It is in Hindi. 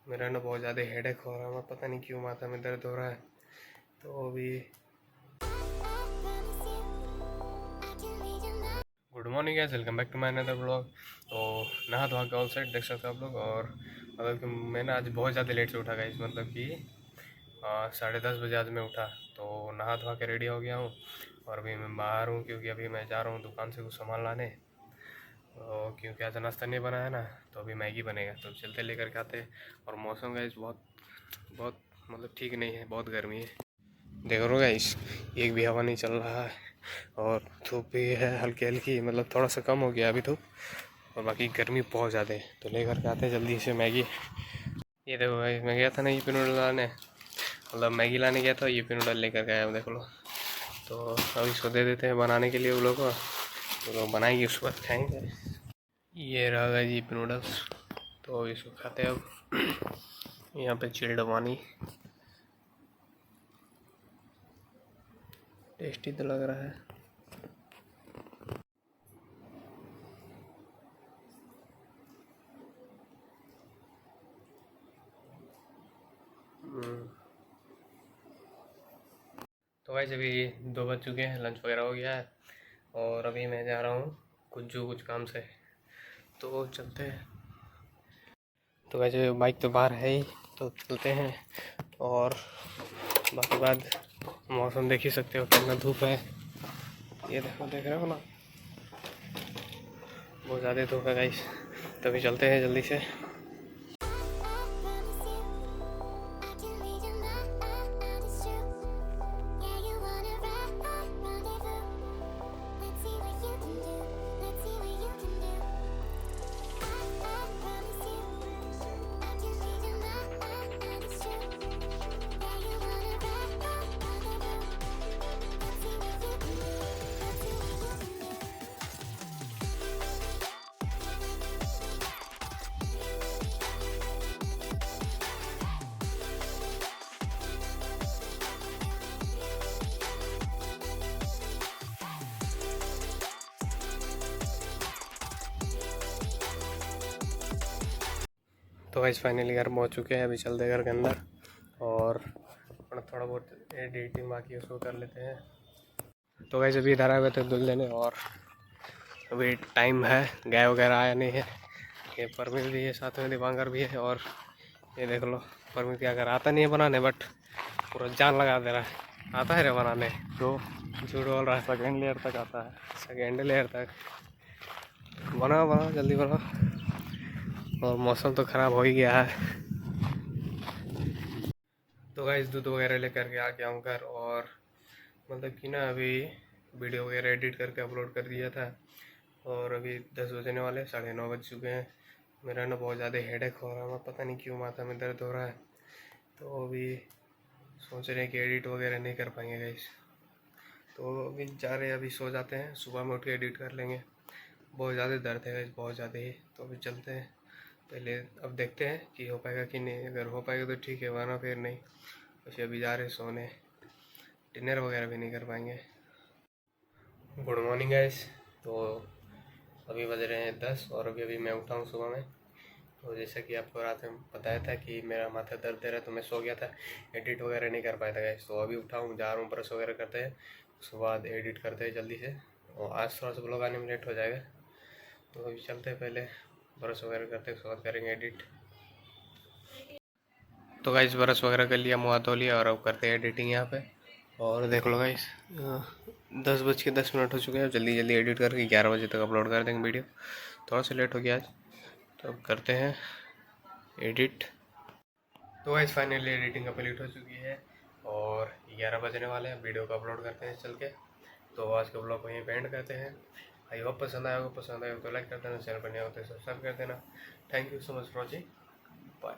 मेरा ना बहुत ज़्यादा हेडेक हो रहा है, मैं पता नहीं क्यों माथा में दर्द हो रहा है। तो अभी good morning guys, welcome back to my another blog. तो नहा धोआ के ऑल सेट देख सकते हो आप लोग। और मतलब कि मैं ना आज बहुत ज़्यादा लेट से उठा गाइस, मतलब कि 10:30 बजे आज मैं उठा। तो नहा धोआ के रेडी हो गया हूँ और अभी मैं बाहर हूँ, क्योंकि अभी मैं जा रहा हूँ दुकान से कुछ सामान लाने। क्योंकि आज नाश्ता नहीं बना है ना, तो अभी मैगी बनेगा, तो चलते लेकर के आते। और मौसम गाइस बहुत बहुत मतलब ठीक नहीं है, बहुत गर्मी है। देख रहे हो गाइस, एक भी हवा नहीं चल रहा है और धूप भी है हल्की हल्की, मतलब थोड़ा सा कम हो गया अभी धूप, और बाकी गर्मी बहुत ज़्यादा है। तो लेकर के आते हैं जल्दी से मैगी। ये देखो भाई, मैं गया था ना यूपी नूडल लाने, मतलब मैगी लाने गया था, यूपी नूडल लेकर के आया हूँ, देख लो। तो अब इसको दे देते हैं बनाने के लिए वो लोग को, तो लोग बनाएंगे उसके बाद खाएँगे। ये रहा यूपी नूडल्स, तो इसको खाते हैं अब। यहाँ पे चिल्ड पानी, टेस्टी तो लग रहा है। तो भाई अभी 2 बज चुके हैं, लंच वगैरह हो गया है और अभी मैं जा रहा हूँ कुछ काम से, तो चलते हैं। तो वैसे बाइक तो बाहर है ही, तो चलते हैं। और बाकी बात, मौसम देख ही सकते हो कितना धूप है, ये देखो, देख रहे हो ना, बहुत ज़्यादा धूप है गाइस। तभी चलते हैं जल्दी से। तो गाइस फाइनली घर पहुँच चुके हैं, अभी चलते घर के अंदर और थोड़ा बहुत एडिटिंग बाकी है उसको कर लेते हैं। तो गाइस अभी इधर आए हुए थे दूध लेने, और अभी टाइम है, गाय वगैरह आया नहीं है। ये परमित भी है साथ में, दीपांकर भी है। और ये देख लो, परमित क्या कर, आता नहीं है बनाने, बट पूरा जान लगा दे रहा है। आता है रे बनाने, तो झूठ बोल रहा है। सेकेंड लेयर तक आता है, सेकेंड लेयर तक। बनाओ बनाओ जल्दी बनाओ, और मौसम तो ख़राब हो ही गया है। तो गाइस दूध वगैरह लेकर के आ गया हूँ घर, और मतलब कि ना अभी वीडियो वगैरह एडिट करके अपलोड कर दिया था, और अभी 10 बजने वाले, 9:30 बज चुके हैं। मेरा ना बहुत ज़्यादा हेडेक हो रहा है, मैं पता नहीं क्यों माथा में दर्द हो रहा है। तो अभी सोच रहे हैं कि एडिट वगैरह नहीं कर पाएंगे गाइस, तो अभी जा रहे हैं, अभी सो जाते हैं, सुबह में उठ के एडिट कर लेंगे। बहुत ज़्यादा दर्द है गाइस, बहुत ज़्यादा ही। तो अभी चलते हैं पहले, अब देखते हैं कि हो पाएगा कि नहीं। अगर हो पाएगा तो ठीक है, वरना फिर नहीं। वैसे अभी जा रहे हैं सोने, डिनर वगैरह भी नहीं कर पाएंगे। Good morning guys. तो अभी बज रहे हैं 10, और अभी मैं उठा हूँ सुबह में। तो जैसा कि आपको रात में बताया था कि मेरा माथा दर्द दे रहा है, तो मैं सो गया था, एडिट वगैरह नहीं कर पाया था गाइस। तो अभी उठा हूँ, जा रहा हूँ, ब्रश वगैरह करते हैं, उसके बाद एडिट करते हैं जल्दी से। और आज थोड़ा सा ब्लॉग आने में लेट हो जाएगा, तो अभी चलते हैं, पहले ब्रश वगैरह करते हैं, उसके बाद करेंगे एडिट। तो गाइस ब्रश वगैरह कर लिया, मुँह धो लिया, और अब करते हैं एडिटिंग यहाँ पे। और देख लो गाइस, 10:10 हो चुके हैं। जल्दी जल्दी एडिट करके 11 बजे तक अपलोड कर देंगे वीडियो। थोड़ा सा लेट हो गया आज, तो अब करते हैं एडिट। तो गाइस फाइनली एडिटिंग कंप्लीट हो चुकी है, और 11 बजने वाले हैं। वीडियो को अपलोड करते हैं चल के। तो आज के ब्लॉग को यहीं पे एंड करते हैं। आई होप पसंद आया होगा, पसंद आया तो लाइक कर देना, चैनल पर नहीं होते सब्सक्राइब कर देना। Thank you so much for watching, bye.